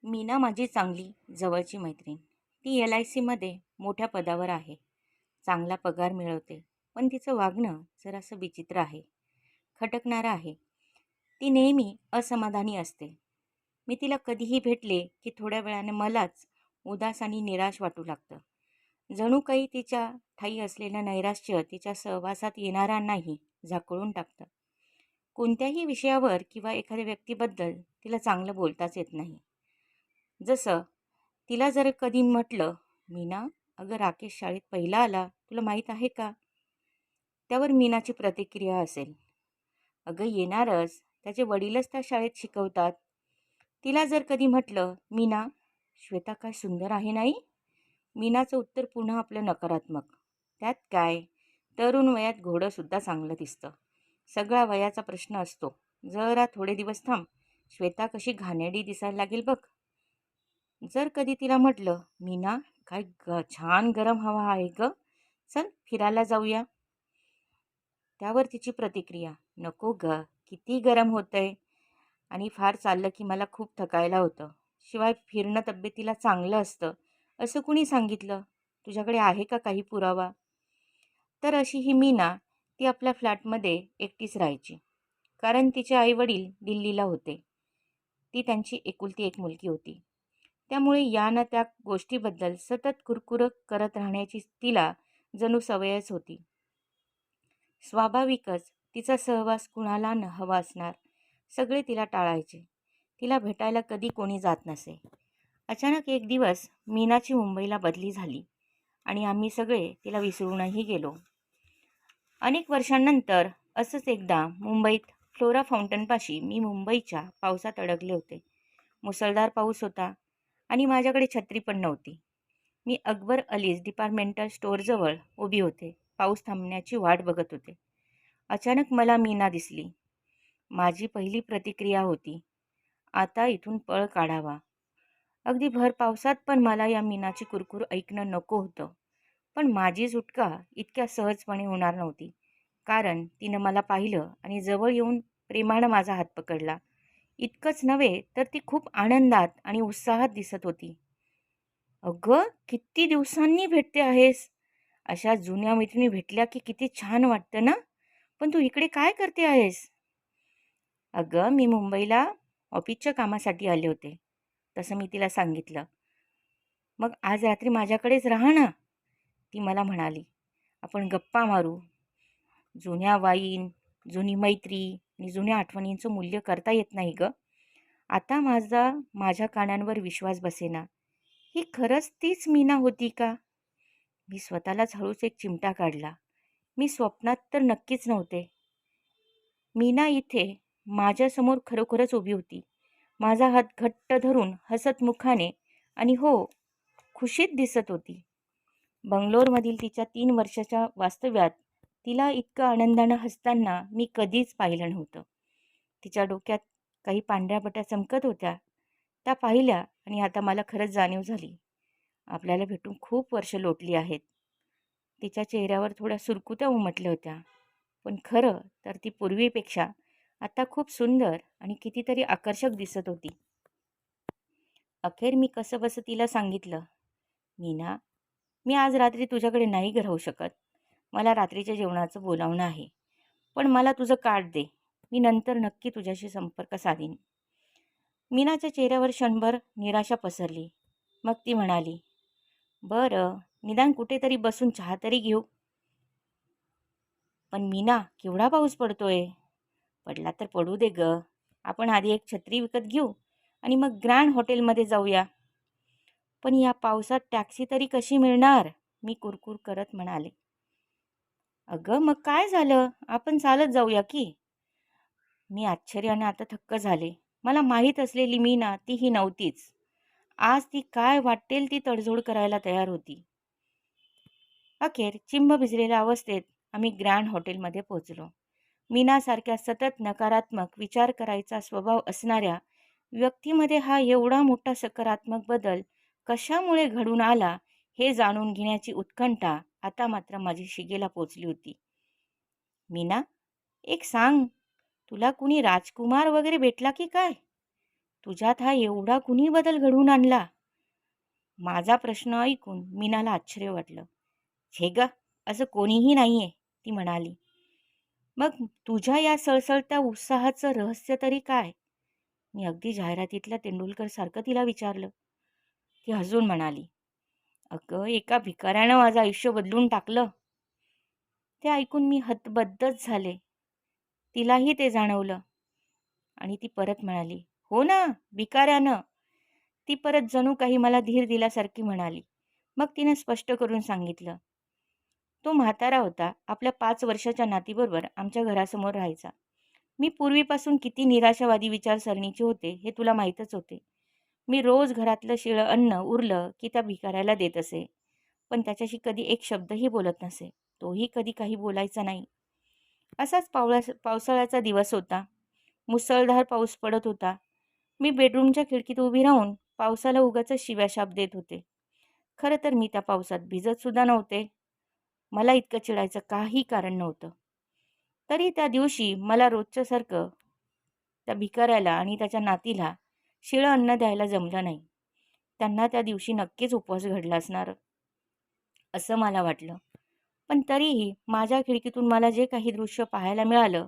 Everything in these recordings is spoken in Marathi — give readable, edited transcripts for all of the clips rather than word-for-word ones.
मीना माझी चांगली जवळची मैत्रीण. ती LICमध्ये मोठ्या पदावर आहे. चांगला पगार मिळवते. पण तिचं वागणं जरासं विचित्र आहे. खटकणारं आहे. ती नेहमी असमाधानी असते. मी तिला कधीही भेटले की थोड्या वेळाने मलाच उदास आणि निराश वाटू लागतं. जणू काही तिच्या ठायी असलेलं नैराश्य तिच्या सहवासात येणाऱ्यांनाही झाकोळून टाकतं. कोणत्याही विषयावर किंवा एखाद्या व्यक्तीबद्दल तिला चांगलं बोलताच येत नाही. जसं तिला जर कधी म्हटलं, "मीना, अगं राकेश शाळेत पहिला आला, तुला माहीत आहे का?" त्यावर मीनाची प्रतिक्रिया असेल, "अगं येणारच, त्याचे वडीलच त्या शाळेत शिकवतात." तिला जर कधी म्हटलं, "मीना, श्वेता काय सुंदर आहे नाही?" मीनाचं उत्तर पुन्हा आपलं नकारात्मक. "त्यात काय? तरुण वयात घोडंसुद्धा चांगलं दिसतं. सगळा वयाचा प्रश्न असतो. जरा थोडे दिवस थांब, श्वेता कशी घाणेरडी दिसायला लागेल बघ." जर कधी तिला म्हटलं, "मीना, काय छान गरम हवा आहे ग, चल फिरायला जाऊया." त्यावर तिची प्रतिक्रिया, "नको ग, किती गरम होतंय आणि फार चाललं की मला खूप थकायला होतं. शिवाय फिरणं तब्येतीला चांगलं असतं, असं कुणी सांगितलं? तुझ्याकडे आहे का काही पुरावा?" तर अशी ही मीना, ती आपल्या फ्लॅटमध्ये एकटीच राहायची. कारण तिचे आईवडील दिल्लीला होते. ती त्यांची एकुलती एक मुलगी होती. त्यामुळे या ना त्या गोष्टीबद्दल सतत कुरकुर करत राहण्याची तिला जणू सवयच होती. स्वाभाविकच तिचा सहवास कुणाला न हवा असणार. सगळे तिला टाळायचे. तिला भेटायला कधी कोणी जात नसे. अचानक एक दिवस मीनाची मुंबईला बदली झाली आणि आम्ही सगळे तिला विसरूनही गेलो. अनेक वर्षांनंतर असंच एकदा मुंबईत फ्लोरा फाउंटनपाशी मी मुंबईच्या पावसात अडकले होते. मुसळधार पाऊस होता आणि माझ्याकडे छत्री पण नव्हती. मी अकबर अलीज डिपार्टमेंटल स्टोअरजवळ उभी होते. पाऊस थांबण्याची वाट बघत होते. अचानक मला मीना दिसली. माझी पहिली प्रतिक्रिया होती, आता इथून पळ काढावा. अगदी भर पावसात पण मला या मीनाची कुरकुर ऐकणं नको होतं. पण माझी सुटका इतक्या सहजपणे होणार नव्हती. कारण तिनं मला पाहिलं आणि जवळ येऊन प्रेमानं माझा हात पकडला. इतकंच नव्हे तर ती खूप आनंदात आणि उत्साहात दिसत होती. "अगं, किती दिवसांनी भेटते आहेस? अशा जुन्या मैत्रिणी भेटल्या की किती छान वाटतं ना? पण तू इकडे काय करते आहेस?" "अगं, मी मुंबईला ऑफिसच्या कामासाठी आले होते." तसं मी तिला सांगितलं. "मग आज रात्री माझ्याकडेच राहा ना," ती मला म्हणाली. "आपण गप्पा मारू. जुन्या वाईन, जुनी मैत्री आणि जुन्या आठवणींचं मूल्य करता येत नाही गं." आता माझ्या कानांवर विश्वास बसेना. ही खरंच तीच मीना होती का? मी स्वतःलाच हळूच एक चिमटा काढला. मी स्वप्नात तर नक्कीच नव्हते. मीना इथे माझ्यासमोर खरोखरच उभी होती. माझा हात घट्ट धरून हसत मुखाने आणि हो, खुशीत दिसत होती. बंगलोरमधील तिच्या 3 वर्षाच्या वास्तव्यात तिला इतकं आनंदानं हसताना मी कधीच पाहिलं नव्हतं. तिच्या डोक्यात काही पांढऱ्या पट्या चमकत होत्या. त्या पाहिल्या आणि आता मला खरंच जाणीव झाली. आपल्याला भेटून खूप वर्ष लोटली आहेत. तिच्या चेहऱ्यावर थोड्या सुरकुत्या उमटल्या होत्या. पण खरं तर ती पूर्वीपेक्षा आता खूप सुंदर आणि कितीतरी आकर्षक दिसत होती. अखेर मी कसंबसं तिला सांगितलं, "मीना, मी आज रात्री तुझ्याकडे नाही राहू शकत. मला रात्रीच्या जेवणाचं बोलावणं आहे. पण मला तुझं कार्ड दे. मी नंतर नक्की तुझ्याशी संपर्क साधीन." मीनाच्या चेहऱ्यावर क्षणभर निराशा पसरली. मग ती म्हणाली, "बरं, निदान कुठेतरी बसून चहा तरी घेऊ." "पण मीना, केवढा पाऊस पडतोय." "पडला तर पडू दे गं. आपण आधी एक छत्री विकत घेऊ आणि मग ग्रँड हॉटेलमध्ये जाऊया." "पण या पावसात टॅक्सी तरी कशी मिळणार?" मी कुरकुर करत म्हणाले. "अगं, मग काय झालं? आपण चालत जाऊया की." मी आश्चर्याने आता थक्क झाले. मला माहीत असलेली मीना ती ही नव्हतीच. आज ती काय वाटेल ती तडजोड करायला तयार होती. अखेर चिंब भिजलेल्या अवस्थेत आम्ही ग्रँड हॉटेलमध्ये पोहोचलो. मीनासारख्या सतत नकारात्मक विचार करायचा स्वभाव असणाऱ्या व्यक्तीमध्ये हा एवढा मोठा सकारात्मक बदल कशामुळे घडून आला हे जाणून घेण्याची उत्कंठा आता मात्र माझी शिगेला पोचली होती. "मीना, एक सांग, तुला कुणी राजकुमार वगैरे भेटला की काय? तुझ्यात हा एवढा कुणी बदल घडवून आणला? माझा प्रश्न ऐकून मीनाला आश्चर्य वाटलं. "हे ग, असं कोणीही नाहीये," ती म्हणाली. "मग तुझ्या या सळसळत्या उत्साहाचं रहस्य तरी काय?" मी अगदी जाहिरातीतल्या तेंडुलकर सारखं तिला विचारलं. ती हसून म्हणाली, "अगं, एका भिकाऱ्यानं माझं आयुष्य बदलून टाकलं." ते ऐकून मी हतबद्धच झाले. तिलाही ते जाणवलं आणि ती परत म्हणाली, "हो ना, भिकाऱ्यानं." ती परत जणू काही मला धीर दिल्यासारखी म्हणाली. मग तिने स्पष्ट करून सांगितलं, "तो म्हातारा होता. आपल्या 5 वर्षाच्या नातीबरोबर आमच्या घरासमोर राहायचा. मी पूर्वीपासून किती निराशावादी विचारसरणीचे होते हे तुला माहीतच होते. मी रोज घरातलं शिळं अन्न उरलं की त्या भिकाऱ्याला देत असे. पण त्याच्याशी कधी एक शब्दही बोलत नसे. तोही कधी काही बोलायचा नाही. असाच पावसाळ्याचा दिवस होता. मुसळधार पाऊस पडत होता. मी बेडरूमच्या खिडकीत उभी राहून पावसाला उगाचच शिव्याशाप देत होते. खरं तर मी त्या पावसात भिजत सुद्धा नव्हते. मला इतकं चिडायचं काही कारण नव्हतं. तरी त्या दिवशी मला रोजच्यासारखं त्या भिकाऱ्याला आणि त्याच्या नातीला शिळं अन्न द्यायला जमलं नाही. त्यांना त्या दिवशी नक्कीच उपवास घडला असणार, असं मला वाटलं. पण तरीही माझ्या खिडकीतून मला जे काही दृश्य पाहायला मिळालं,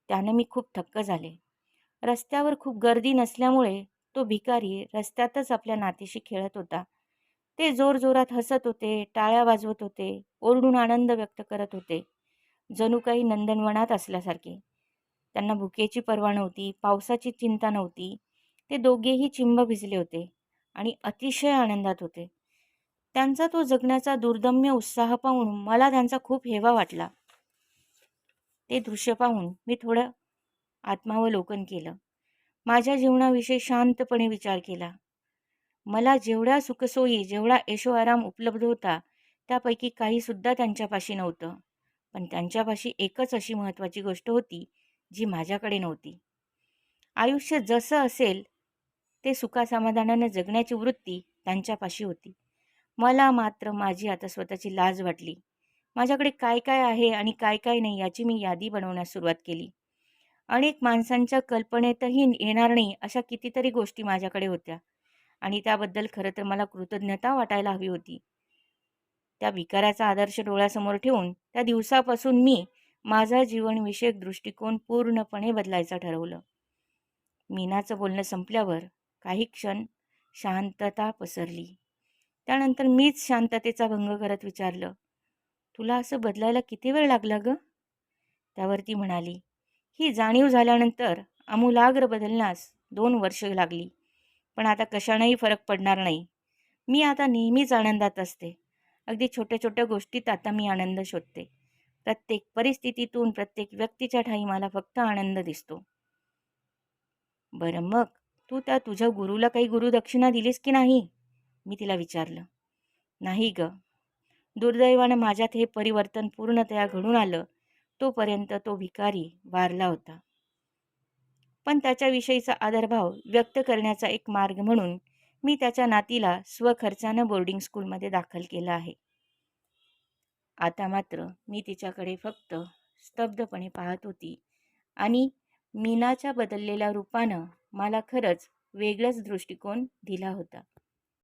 त्यानं मी खूप थक्क झाले. रस्त्यावर खूप गर्दी नसल्यामुळे तो भिकारी रस्त्यातच आपल्या नातीशी खेळत होता. ते जोरजोरात हसत होते, टाळ्या वाजवत होते, ओरडून आनंद व्यक्त करत होते. जणू काही नंदनवनात असल्यासारखे. त्यांना भुकेची पर्वा नव्हती, पावसाची चिंता नव्हती. ते दोघेही चिंब भिजले होते आणि अतिशय आनंदात होते. त्यांचा तो जगण्याचा दुर्दम्य उत्साह पाहून मला त्यांचा खूप हेवा वाटला. ते दृश्य पाहून मी थोडं आत्मावलोकन केलं. माझ्या जीवनाविषयी शांतपणे विचार केला. मला जेवढ्या सुखसोयी, जेवढा ऐशोआराम उपलब्ध होता, त्यापैकी काहीसुद्धा त्यांच्यापाशी नव्हतं. पण त्यांच्यापाशी एकच अशी महत्त्वाची गोष्ट होती, जी माझ्याकडे नव्हती. आयुष्य जसं असेल ते सुखासमाधानानं जगण्याची वृत्ती त्यांच्यापाशी होती. मला मात्र माझी आता स्वतःची लाज वाटली. माझ्याकडे काय काय आहे आणि काय काय नाही याची मी यादी बनवण्यास सुरुवात केली. अनेक माणसांच्या कल्पनेतही येणार नाही अशा कितीतरी गोष्टी माझ्याकडे होत्या आणि त्याबद्दल खरं तर मला कृतज्ञता वाटायला हवी होती. त्या भिकाऱ्याचा आदर्श डोळ्यासमोर ठेवून त्या दिवसापासून मी माझा जीवनविषयक दृष्टिकोन पूर्णपणे बदलायचं ठरवलं. मीनाचं बोलणं संपल्यावर काही क्षण शांतता पसरली. त्यानंतर मीच शांततेचा भंग करत विचारलं, "तुला असं बदलायला किती वेळ लागला गं?" त्यावर ती म्हणाली, "ही जाणीव झाल्यानंतर आमूलाग्र बदलण्यास 2 वर्ष लागली. पण आता कशानेही फरक पडणार नाही. मी आता नेहमीच आनंदात असते. अगदी छोट्या छोट्या गोष्टीत आता मी आनंद शोधते. प्रत्येक परिस्थितीतून, प्रत्येक व्यक्तीच्या ठायी मला फक्त आनंद दिसतो." "बरं मग, तू त्या तुझ्या गुरुला काही गुरुदक्षिणा दिलीस की नाही?" मी तिला विचारलं. "नाही गं. दुर्दैवानं माझ्यात हे परिवर्तन पूर्णतया घडून आलं तोपर्यंत तो भिकारी वारला होता." पण त्याच्याविषयीचा आदरभाव व्यक्त करण्याचा एक मार्ग म्हणून मी त्याच्या नातीला स्वखर्चानं बोर्डिंग स्कूलमध्ये दाखल केलं आहे. आता मात्र मी तिच्याकडे फक्त स्तब्धपणे पाहत होती आणि मीनाच्या बदललेल्या रूपानं मला खरंच वेगळाच दृष्टिकोन दिला होता.